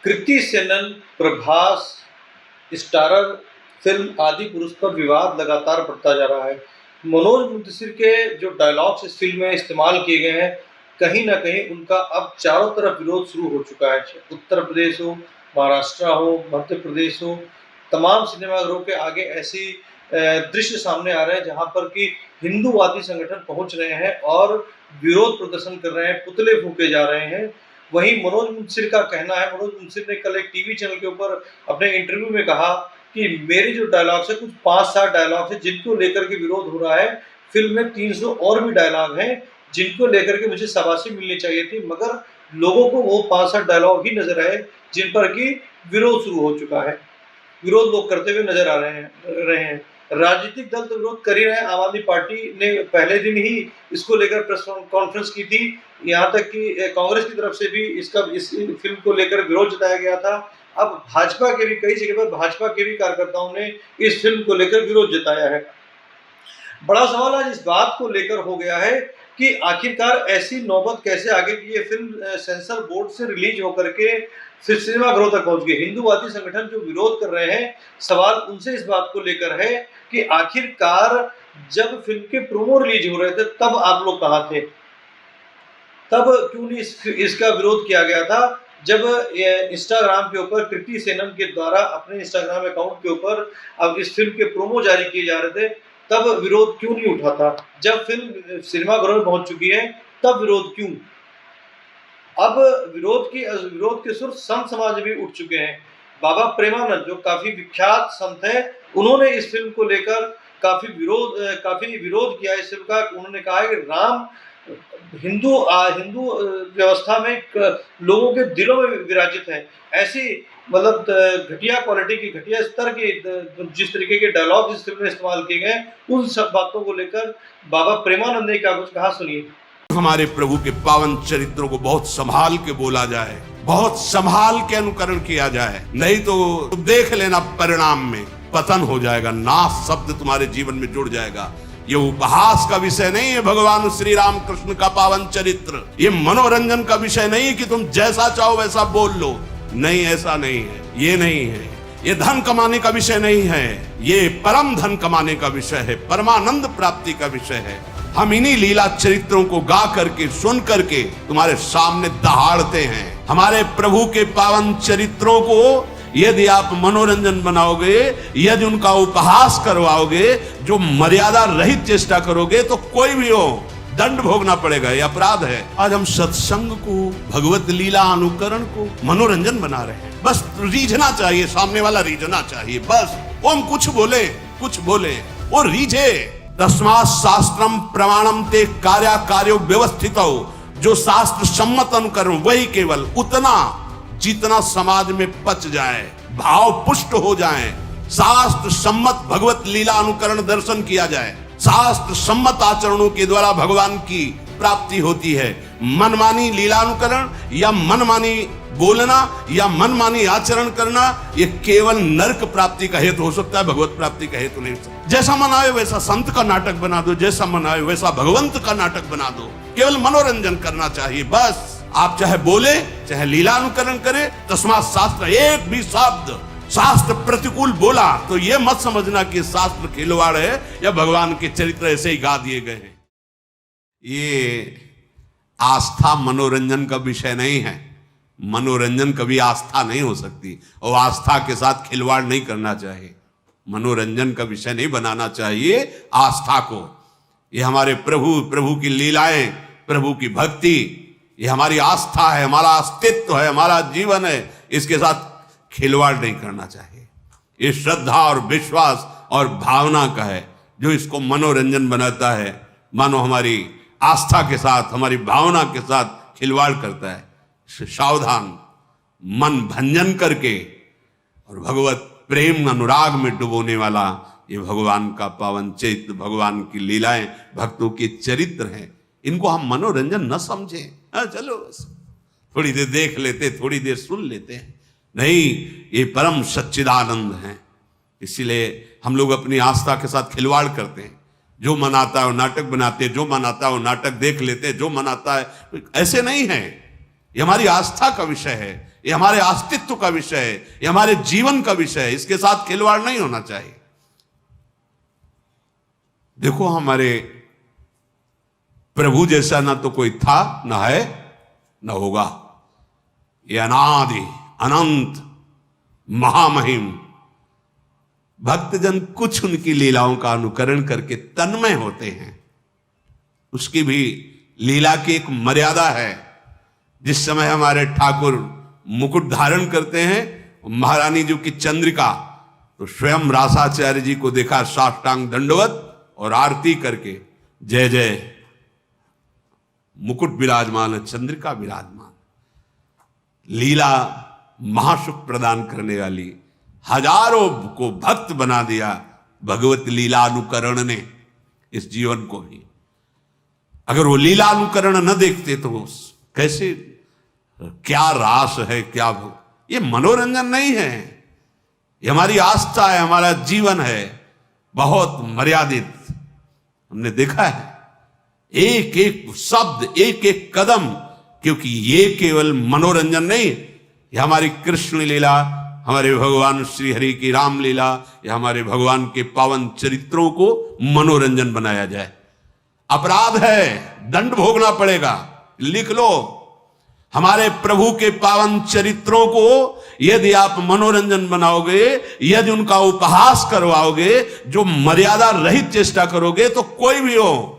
Kriti Sanon, Prabhas, starrer film आदि पुरुष पर विवाद लगातार बढ़ता जा रहा है। मनोज मुंतशिर के जो डायलॉग्स इस फिल्म में इस्तेमाल किए गए हैं, कहीं न कहीं उनका अब चारों तरफ विरोध शुरू हो चुका है। उत्तर प्रदेश हो, महाराष्ट्र हो, मध्य प्रदेश हो, तमाम सिनेमाघरों के आगे ऐसी दृश्य सामने आ रहे हैं जहाँ पर कि हिंदूवादी संगठन पहुँच रहे हैं और विरोध प्रदर्शन कर रहे हैं, पुतले फूँके जा रहे हैं। वहीं मनोज मुंतशिर का कहना है, मनोज मुंतशिर ने कल एक टीवी चैनल के ऊपर अपने इंटरव्यू में कहा कि मेरे जो डायलॉग्स है, कुछ 5-7 डायलॉग्स हैं जिनको लेकर के विरोध हो रहा है। फ़िल्म में 300 और भी डायलॉग हैं जिनको लेकर के मुझे शाबाशी मिलनी चाहिए थी, मगर लोगों को वो 5-7 डायलॉग ही नज़र आए जिन पर कि विरोध शुरू हो चुका है। विरोध लोग करते हुए नज़र आ रहे हैं। राजनीतिक दल तो विरोध कर ही रहे हैं। आम आदमी पार्टी ने पहले दिन ही इसको लेकर प्रेस कॉन्फ्रेंस की थी। यहाँ तक कि कांग्रेस की तरफ से भी इस फ़िल्म को लेकर विरोध जताया गया था। अब भाजपा के भी कई जगह पर भाजपा के भी कार्यकर्ताओं ने इस फ़िल्म को लेकर विरोध जताया है। बड़ा सवाल आज इस बात को लेकर हो गया है कि आखिरकार ऐसी नौबत कैसे आ गई कि ये फ़िल्म सेंसर बोर्ड से रिलीज़ होकर के फिर सिनेमाघरों तक पहुँच गई। हिंदूवादी संगठन जो विरोध कर रहे हैं, सवाल उनसे इस बात को लेकर है कि आखिरकार जब फ़िल्म के प्रोमो रिलीज़ हो रहे थे, तब आप लोग कहाँ थे? तब क्यों नहीं इसका विरोध किया गया था? जब इंस्टाग्राम के ऊपर कृति सेनन के द्वारा अपने इंस्टाग्राम अकाउंट के ऊपर अब इस फ़िल्म के प्रोमो जारी किए जा रहे थे, तब विरोध क्यों नहीं उठा था? जब फ़िल्म सिनेमाघरों में पहुँच चुकी है, तब विरोध क्यों? अब विरोध के सुर संत समाज में भी उठ चुके हैं। बाबा प्रेमानंद जो काफ़ी विख्यात संत हैं, उन्होंने इस फ़िल्म को लेकर काफ़ी विरोध किया इस फ़िल्म का। उन्होंने कहा है कि राम हिंदू व्यवस्था में लोगों के दिलों में विराजित है। ऐसी मतलब घटिया क्वालिटी की, घटिया स्तर की जिस तरीके के डायलॉग इस फ़िल्म में इस्तेमाल किए गए, उन सब बातों को लेकर बाबा प्रेमानंद ने क्या कुछ कहा, सुनिए। हमारे प्रभु के पावन चरित्रों को बहुत संभाल के बोला जाए, बहुत संभाल के अनुकरण किया जाए, नहीं तो देख लेना परिणाम में पतन हो जाएगा, नाश शब्द तुम्हारे जीवन में जुड़ जाएगा। ये उपहास का विषय नहीं है भगवान श्री राम कृष्ण का पावन चरित्र। ये मनोरंजन का विषय नहीं है कि तुम जैसा चाहो वैसा बोल लो, नहीं, ऐसा नहीं है, ये नहीं है। ये धन कमाने का विषय नहीं है, ये परम धन कमाने का विषय है, परमानंद प्राप्ति का विषय है। हम इन्हीं लीला चरित्रों को गा करके, सुन करके तुम्हारे सामने दहाड़ते हैं। हमारे प्रभु के पावन चरित्रों को यदि आप मनोरंजन बनाओगे, यदि उनका उपहास करवाओगे, जो मर्यादा रहित चेष्टा करोगे, तो कोई भी हो दंड भोगना पड़ेगा, ये अपराध है। आज हम सत्संग को, भगवत लीला अनुकरण को मनोरंजन बना रहे हैं। बस रीझना चाहिए, सामने वाला रीझना चाहिए, बस वो हम कुछ बोले वो रीझे। तस्मात् शास्त्रम प्रमाणम ते कार्यो व्यवस्थित हो। जो शास्त्र सम्मत अनुकरण, वही केवल उतना जितना समाज में पच जाए, भाव पुष्ट हो जाए, शास्त्र सम्मत भगवत लीला अनुकरण दर्शन किया जाए, शास्त्र सम्मत आचरणों के द्वारा भगवान की प्राप्ति होती है। मनमानी लीलानुकरण या मनमानी बोलना या मनमानी आचरण करना, ये केवल नरक प्राप्ति का हेतु हो सकता है, भगवत प्राप्ति का हेतु नहीं हो सकता। जैसा मन आए वैसा संत का नाटक बना दो, जैसा मन आए वैसा भगवंत का नाटक बना दो। केवल मनोरंजन करना चाहिए बस। आप चाहे बोले चाहे लीलानुकरण करे, तस्मात् शास्त्र, एक भी शब्द शास्त्र प्रतिकूल बोला तो ये मत समझना कि शास्त्र खिलवाड़ है या भगवान के चरित्र ऐसे ही गा दिए गए हैं। ये आस्था मनोरंजन का विषय नहीं है। मनोरंजन कभी आस्था नहीं हो सकती और आस्था के साथ खिलवाड़ नहीं करना चाहिए। मनोरंजन का विषय नहीं बनाना चाहिए आस्था को। ये हमारे प्रभु की लीलाएं, प्रभु की भक्ति, ये हमारी आस्था है, हमारा अस्तित्व है, हमारा जीवन है। इसके साथ खिलवाड़ नहीं करना चाहिए। ये श्रद्धा और विश्वास और भावना का है। जो इसको मनोरंजन बनाता है, मानो हमारी आस्था के साथ, हमारी भावना के साथ खिलवाड़ करता है। सावधान, मन भंजन करके और भगवत प्रेम अनुराग में डुबोने वाला ये भगवान का पावन चरित्र, भगवान की लीलाएं, भक्तों के चरित्र हैं। इनको हम मनोरंजन न समझें। चलो थोड़ी देर देख लेते, थोड़ी देर सुन लेते हैं, नहीं, ये परम सच्चिदानंद हैं। इसीलिए हम लोग अपनी आस्था के साथ खिलवाड़ करते हैं। जो मन आता है वो नाटक बनाते, जो मन आता है वो नाटक देख लेते, जो मन आता है। ऐसे नहीं है। ये हमारी आस्था का विषय है, ये हमारे अस्तित्व का विषय है, ये हमारे जीवन का विषय है, इसके साथ खिलवाड़ नहीं होना चाहिए। देखो, हमारे प्रभु जैसा ना तो कोई था, ना है, ना होगा। ये अनादि अनंत महामहिम, भक्तजन कुछ उनकी लीलाओं का अनुकरण करके तन्मय होते हैं। उसकी भी लीला की एक मर्यादा है। जिस समय हमारे ठाकुर मुकुट धारण करते हैं, महारानी जी की चंद्रिका, तो स्वयं रासाचार्य जी को देखा साष्टांग दंडवत और आरती करके, जय जय, मुकुट विराजमान है, चंद्रिका विराजमान। लीला महासुख प्रदान करने वाली, हजारों को भक्त बना दिया भगवत लीला अनुकरण ने इस जीवन को भी। अगर वो लीला अनुकरण न देखते तो कैसे, क्या रास है, क्या ये मनोरंजन नहीं है, ये हमारी आस्था है, हमारा जीवन है, बहुत मर्यादित। हमने देखा है एक एक शब्द, एक एक कदम, क्योंकि ये केवल मनोरंजन नहीं, ये हमारी कृष्ण लीला, हमारे भगवान श्री हरि की रामलीला, या हमारे भगवान के पावन चरित्रों को मनोरंजन बनाया जाए। अपराध है, दंड भोगना पड़ेगा, लिख लो। हमारे प्रभु के पावन चरित्रों को यदि आप मनोरंजन बनाओगे, यदि उनका उपहास करवाओगे, जो मर्यादा रहित चेष्टा करोगे, तो कोई भी हो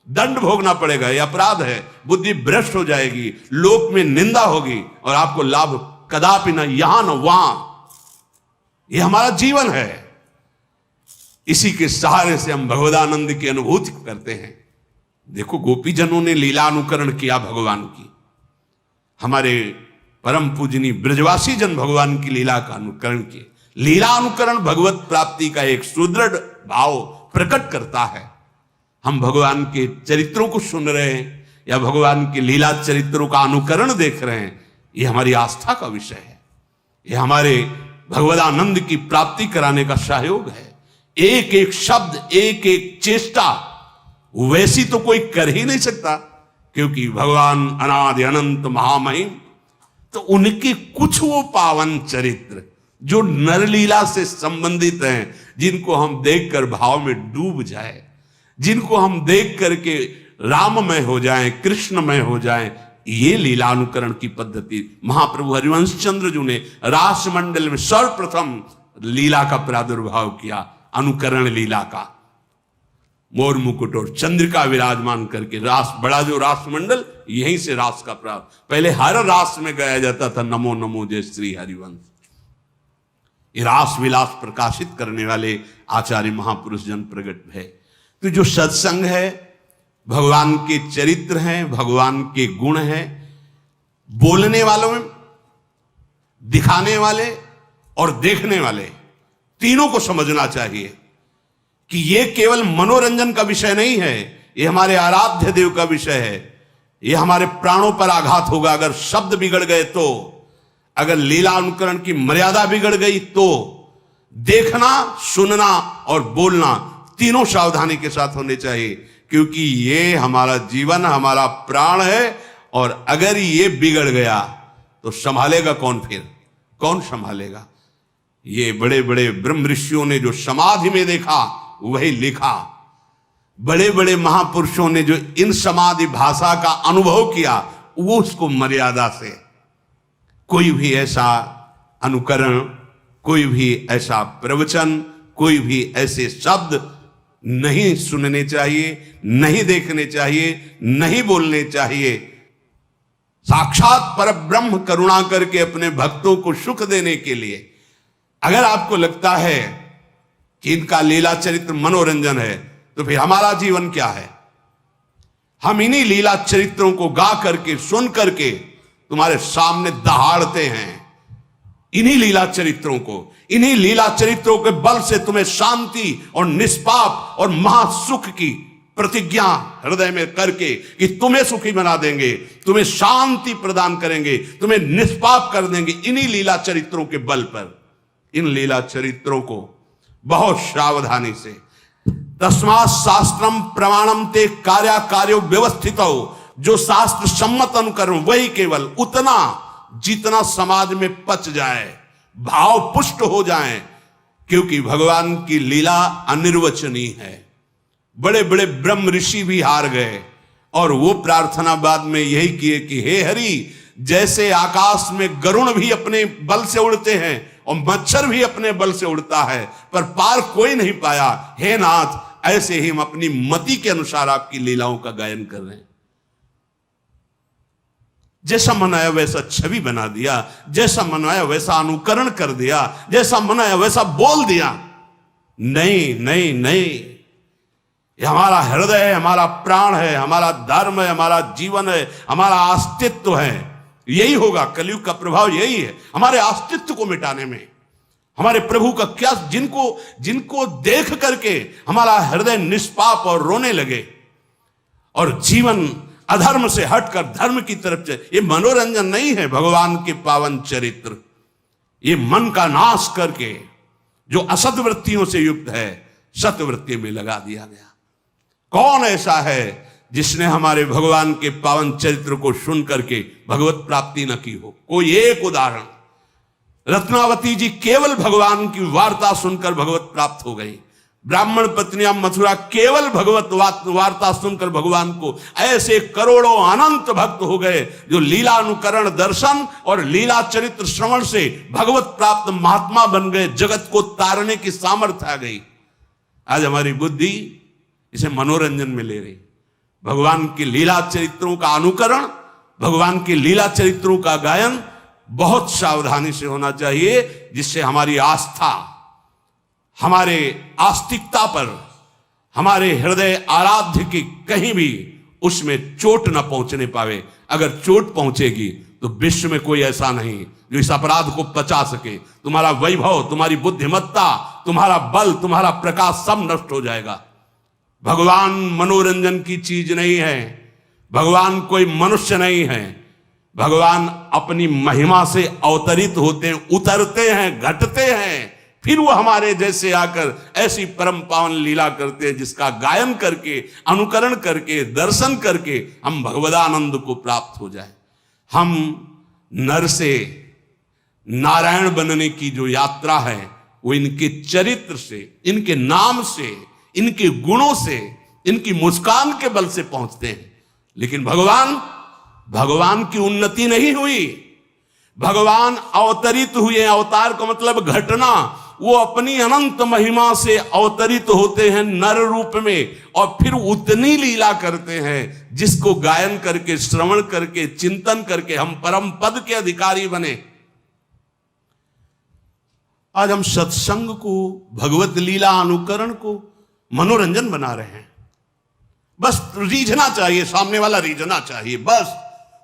दंड भोगना पड़ेगा। यह अपराध है, बुद्धि भ्रष्ट हो जाएगी, लोक में निंदा होगी और आपको लाभ कदापि न यहां न वहां। यह हमारा जीवन है, इसी के सहारे से हम भगवदानंद की अनुभूति करते हैं। देखो, गोपीजनों ने लीला अनुकरण किया भगवान की, हमारे परम पूजनी ब्रजवासी जन भगवान की लीला का अनुकरण किए। लीला अनुकरण भगवत प्राप्ति का एक सुदृढ़ भाव प्रकट करता है। हम भगवान के चरित्रों को सुन रहे हैं या भगवान के लीला चरित्रों का अनुकरण देख रहे हैं, ये हमारी आस्था का विषय है, ये हमारे भगवदानंद की प्राप्ति कराने का सहयोग है। एक एक शब्द, एक एक चेष्टा वैसी तो कोई कर ही नहीं सकता, क्योंकि भगवान अनादि अनंत महामहिम। तो उनके कुछ वो पावन चरित्र जो नरलीला से संबंधित हैं, जिनको हम देखकर भाव में डूब जाए, जिनको हम देख करके राममय हो जाएं, कृष्णमय हो जाएं, ये लीला अनुकरण की पद्धति महाप्रभु हरिवंश चंद्र जी ने रास मंडल में सर्वप्रथम लीला का प्रादुर्भाव किया, अनुकरण लीला का। मोर मुकुट और चंद्रिका विराजमान करके रास, बड़ा जो रास मंडल, यहीं से रास का प्रारंभ। पहले हर रास में गाया जाता था नमो नमो जय श्री हरिवंश। ये रास विलास प्रकाशित करने वाले आचार्य महापुरुष जन प्रकट है। तो जो सत्संग है, भगवान के चरित्र हैं, भगवान के गुण हैं, बोलने वालों में, दिखाने वाले और देखने वाले, तीनों को समझना चाहिए कि ये केवल मनोरंजन का विषय नहीं है, ये हमारे आराध्य देव का विषय है। ये हमारे प्राणों पर आघात होगा अगर शब्द बिगड़ गए तो, अगर लीला अनुकरण की मर्यादा बिगड़ गई तो। देखना, सुनना और बोलना तीनों सावधानी के साथ होने चाहिए, क्योंकि ये हमारा जीवन, हमारा प्राण है, और अगर ये बिगड़ गया तो संभालेगा कौन? फिर कौन संभालेगा? ये बड़े बड़े ब्रह्म ऋषियों ने जो समाधि में देखा वही लिखा, बड़े बड़े महापुरुषों ने जो इन समाधि भाषा का अनुभव किया, वो उसको मर्यादा से, कोई भी ऐसा अनुकरण, कोई भी ऐसा प्रवचन, कोई भी ऐसे शब्द नहीं सुनने चाहिए, नहीं देखने चाहिए, नहीं बोलने चाहिए। साक्षात परब्रह्म करुणा करके अपने भक्तों को सुख देने के लिए, अगर आपको लगता है कि इनका लीला चरित्र मनोरंजन है, तो फिर हमारा जीवन क्या है? हम इन्हीं लीला चरित्रों को गा करके, सुन करके तुम्हारे सामने दहाड़ते हैं। इन्हीं लीला चरित्रों को, इन्हीं लीला चरित्रों के बल से तुम्हें शांति और निष्पाप और महासुख की प्रतिज्ञा हृदय में करके कि तुम्हें सुखी बना देंगे, तुम्हें शांति प्रदान करेंगे, तुम्हें निष्पाप कर देंगे, इन्हीं लीला चरित्रों के बल पर। इन लीला चरित्रों को बहुत सावधानी से, तस्मात् शास्त्रम प्रमाणम ते कार्या कार्यो व्यवस्थित हो, जो शास्त्र सम्मत अनुकरण वही केवल उतना जितना समाज में पच जाए, भाव पुष्ट हो जाए, क्योंकि भगवान की लीला अनिर्वचनीय है। बड़े बड़े ब्रह्म ऋषि भी हार गए और वो प्रार्थना बाद में यही किए कि हे हरि, जैसे आकाश में गरुण भी अपने बल से उड़ते हैं और मच्छर भी अपने बल से उड़ता है पर पार कोई नहीं पाया, हे नाथ, ऐसे ही हम अपनी मति के अनुसार आपकी लीलाओं का गायन कर रहे हैं। जैसा मन आया वैसा छवि बना दिया, जैसा मन आया वैसा अनुकरण कर दिया, जैसा मन आया वैसा बोल दिया। नहीं नहीं नहीं, ये हमारा हृदय है, हमारा प्राण है, हमारा धर्म है, हमारा जीवन है, हमारा अस्तित्व है। यही होगा, कलयुग का प्रभाव यही है, हमारे अस्तित्व को मिटाने में। हमारे प्रभु का क्या, जिनको देख करके हमारा हृदय निष्पाप और रोने लगे और जीवन अधर्म से हटकर धर्म की तरफ चले। ये मनोरंजन नहीं है भगवान के पावन चरित्र। ये मन का नाश करके जो असत वृत्तियों से युक्त है, सतवृत्ति में लगा दिया गया। कौन ऐसा है जिसने हमारे भगवान के पावन चरित्र को सुन करके भगवत प्राप्ति न की हो? कोई एक उदाहरण। रत्नावती जी केवल भगवान की वार्ता सुनकर भगवत प्राप्त हो गई। ब्राह्मण पत्नियां मथुरा केवल भगवत वार्ता सुनकर भगवान को, ऐसे करोड़ों अनंत भक्त हो गए जो लीला अनुकरण दर्शन और लीला चरित्र श्रवण से भगवत प्राप्त महात्मा बन गए। जगत को तारने की सामर्थ्य आ गई। आज हमारी बुद्धि इसे मनोरंजन में ले रही। भगवान की लीला चरित्रों का अनुकरण, भगवान की लीला चरित्रों का गायन बहुत सावधानी से होना चाहिए, जिससे हमारी आस्था, हमारे आस्तिकता पर, हमारे हृदय आराध्य की कहीं भी उसमें चोट न पहुंचने पावे। अगर चोट पहुंचेगी तो विश्व में कोई ऐसा नहीं जो इस अपराध को पचा सके। तुम्हारा वैभव, तुम्हारी बुद्धिमत्ता, तुम्हारा बल, तुम्हारा प्रकाश सब नष्ट हो जाएगा। भगवान मनोरंजन की चीज नहीं है, भगवान कोई मनुष्य नहीं है। भगवान अपनी महिमा से अवतरित होते हैं, उतरते हैं, घटते हैं, फिर वो हमारे जैसे आकर ऐसी परम पावन लीला करते हैं जिसका गायन करके, अनुकरण करके, दर्शन करके हम भगवदानंद को प्राप्त हो जाए। हम नर से नारायण बनने की जो यात्रा है वो इनके चरित्र से, इनके नाम से, इनके गुणों से, इनकी मुस्कान के बल से पहुंचते हैं। लेकिन भगवान की उन्नति नहीं हुई। भगवान अवतरित हुए। अवतार का मतलब घटना। वो अपनी अनंत महिमा से अवतरित होते हैं नर रूप में और फिर उतनी लीला करते हैं जिसको गायन करके, श्रवण करके, चिंतन करके हम परम पद के अधिकारी बने। आज हम सत्संग को, भगवत लीला अनुकरण को मनोरंजन बना रहे हैं। बस रीझना चाहिए, सामने वाला रीझना चाहिए बस।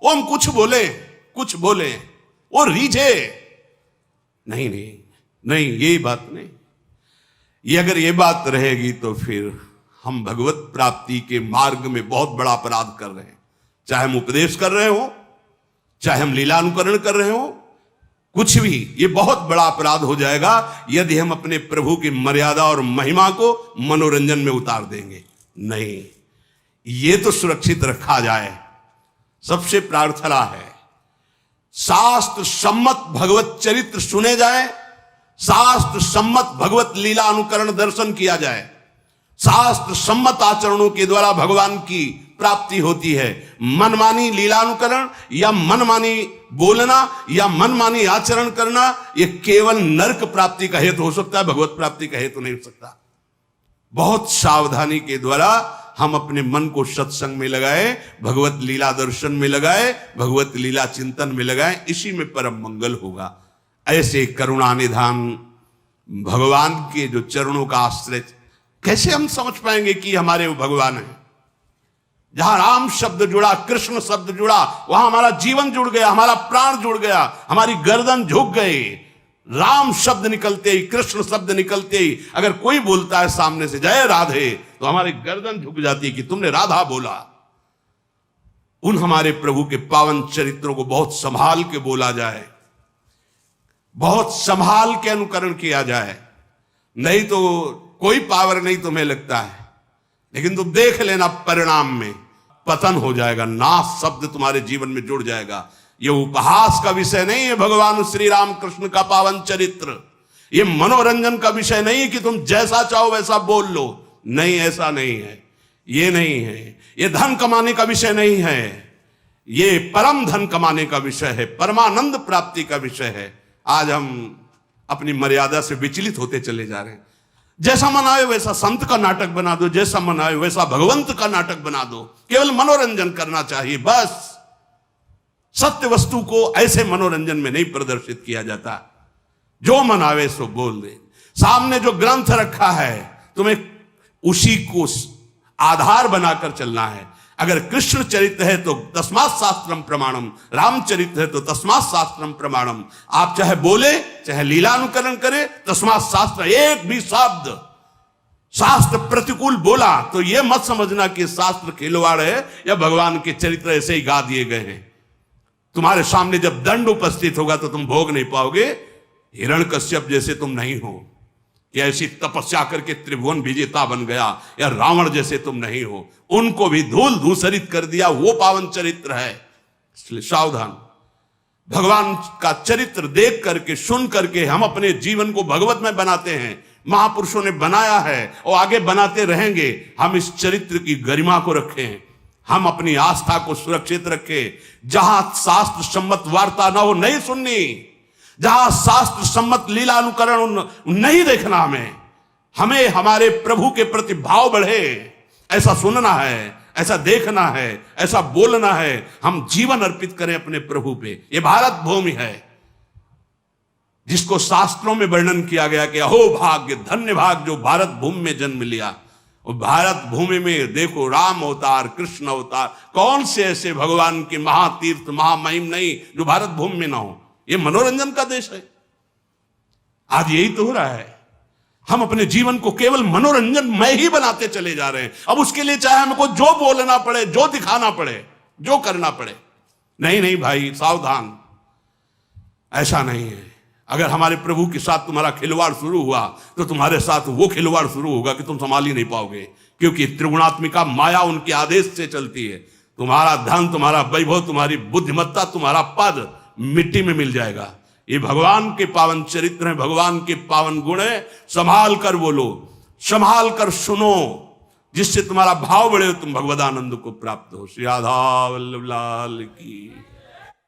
वो हम कुछ बोले वो रीझे। नहीं नहीं नहीं, ये बात नहीं। ये अगर ये बात रहेगी तो फिर हम भगवत प्राप्ति के मार्ग में बहुत बड़ा अपराध कर रहे हैं। चाहे हम उपदेश कर रहे हो, चाहे हम लीला अनुकरण कर रहे हो, कुछ भी, ये बहुत बड़ा अपराध हो जाएगा यदि हम अपने प्रभु की मर्यादा और महिमा को मनोरंजन में उतार देंगे। नहीं, ये तो सुरक्षित रखा जाए। सबसे प्रार्थना है शास्त्र सम्मत भगवत चरित्र सुने जाए, शास्त्र सम्मत भगवत लीला अनुकरण दर्शन किया जाए। शास्त्र सम्मत आचरणों के द्वारा भगवान की प्राप्ति होती है। मनमानी लीलानुकरण या मनमानी बोलना या मनमानी आचरण करना, यह केवल नरक प्राप्ति का हेतु हो सकता है, भगवत प्राप्ति का हेतु नहीं हो सकता। बहुत सावधानी के द्वारा हम अपने मन को सत्संग में लगाए, भगवत लीला दर्शन में लगाए, भगवत लीला चिंतन में लगाए, इसी में परम मंगल होगा। ऐसे करुणा निधान भगवान के जो चरणों का आश्रय, कैसे हम समझ पाएंगे कि हमारे वो भगवान है? जहां राम शब्द जुड़ा, कृष्ण शब्द जुड़ा, वहां हमारा जीवन जुड़ गया, हमारा प्राण जुड़ गया, हमारी गर्दन झुक गई। राम शब्द निकलते ही, कृष्ण शब्द निकलते ही अगर कोई बोलता है सामने से जय राधे, तो हमारी गर्दन झुक जाती है कि तुमने राधा बोला। उन हमारे प्रभु के पावन चरित्रों को बहुत संभाल के बोला जाए, बहुत संभाल के अनुकरण किया जाए, नहीं तो कोई पावर नहीं तुम्हें लगता है, लेकिन तुम देख लेना परिणाम में पतन हो जाएगा, नाश शब्द तुम्हारे जीवन में जुड़ जाएगा। ये उपहास का विषय नहीं है भगवान श्री राम कृष्ण का पावन चरित्र। ये मनोरंजन का विषय नहीं है कि तुम जैसा चाहो वैसा बोल लो। नहीं, ऐसा नहीं है, ये नहीं है। ये धन कमाने का विषय नहीं है, ये परम धन कमाने का विषय है, परमानंद प्राप्ति का विषय है। आज हम अपनी मर्यादा से विचलित होते चले जा रहे हैं। जैसा मन आए वैसा संत का नाटक बना दो, जैसा मन आए वैसा भगवंत का नाटक बना दो। केवल मनोरंजन करना चाहिए बस। सत्य वस्तु को ऐसे मनोरंजन में नहीं प्रदर्शित किया जाता। जो मन आवे सो बोल दे। सामने जो ग्रंथ रखा है तुम्हें उसी को आधार बनाकर चलना है। अगर कृष्ण चरित्र है तो तस्मात् शास्त्रम प्रमाणम, रामचरित्र है तो तस्मात् शास्त्रम प्रमाणम। आप चाहे बोले चाहे लीलानुकरण करे, तस्मात् शास्त्र। एक भी शब्द शास्त्र प्रतिकूल बोला तो यह मत समझना कि शास्त्र खिलवाड़ है या भगवान के चरित्र ऐसे ही गा दिए गए हैं। तुम्हारे सामने जब दंड उपस्थित होगा तो तुम भोग नहीं पाओगे। हिरण्यकश्यप जैसे तुम नहीं हो कि ऐसी तपस्या करके त्रिभुवन विजेता बन गया, या रावण जैसे तुम नहीं हो। उनको भी धूल धूसरित कर दिया, वो पावन चरित्र है। इसलिए सावधान। भगवान का चरित्र देख करके सुन करके हम अपने जीवन को भगवत में बनाते हैं। महापुरुषों ने बनाया है और आगे बनाते रहेंगे। हम इस चरित्र की गरिमा को रखें, हम अपनी आस्था को सुरक्षित रखें। जहां शास्त्र सम्मत वार्ता ना हो नहीं सुननी, जहां शास्त्र सम्मत लीला अनुकरण नहीं देखना। हमें हमारे प्रभु के प्रति भाव बढ़े, ऐसा सुनना है, ऐसा देखना है, ऐसा बोलना है। हम जीवन अर्पित करें अपने प्रभु पे। ये भारत भूमि है जिसको शास्त्रों में वर्णन किया गया कि अहो भाग्य, धन्य भाग जो भारत भूमि में जन्म लिया। और भारत भूमि में देखो राम अवतार, कृष्ण अवतार, कौन से ऐसे भगवान के महातीर्थ महामहिम नहीं जो भारत भूमि में ना हो। ये मनोरंजन का देश है। आज यही तो हो रहा है। हम अपने जीवन को केवल मनोरंजन में ही बनाते चले जा रहे हैं। अब उसके लिए चाहे हमको जो बोलना पड़े, जो दिखाना पड़े, जो करना पड़े। नहीं नहीं भाई, सावधान, ऐसा नहीं है। अगर हमारे प्रभु के साथ तुम्हारा खिलवाड़ शुरू हुआ तो तुम्हारे साथ वो खिलवाड़ शुरू होगा कि तुम संभाल ही नहीं पाओगे, क्योंकि त्रिगुणात्मिका माया उनके आदेश से चलती है। तुम्हारा धन, तुम्हारा वैभव, तुम्हारी बुद्धिमत्ता, तुम्हारा पद मिट्टी में मिल जाएगा। ये भगवान के पावन चरित्र हैं, भगवान के पावन गुण है। संभाल कर बोलो, संभाल कर सुनो, जिससे तुम्हारा भाव बढ़े, तुम भगवदानंद को प्राप्त हो। श्री राधा वल्लभ लाल की।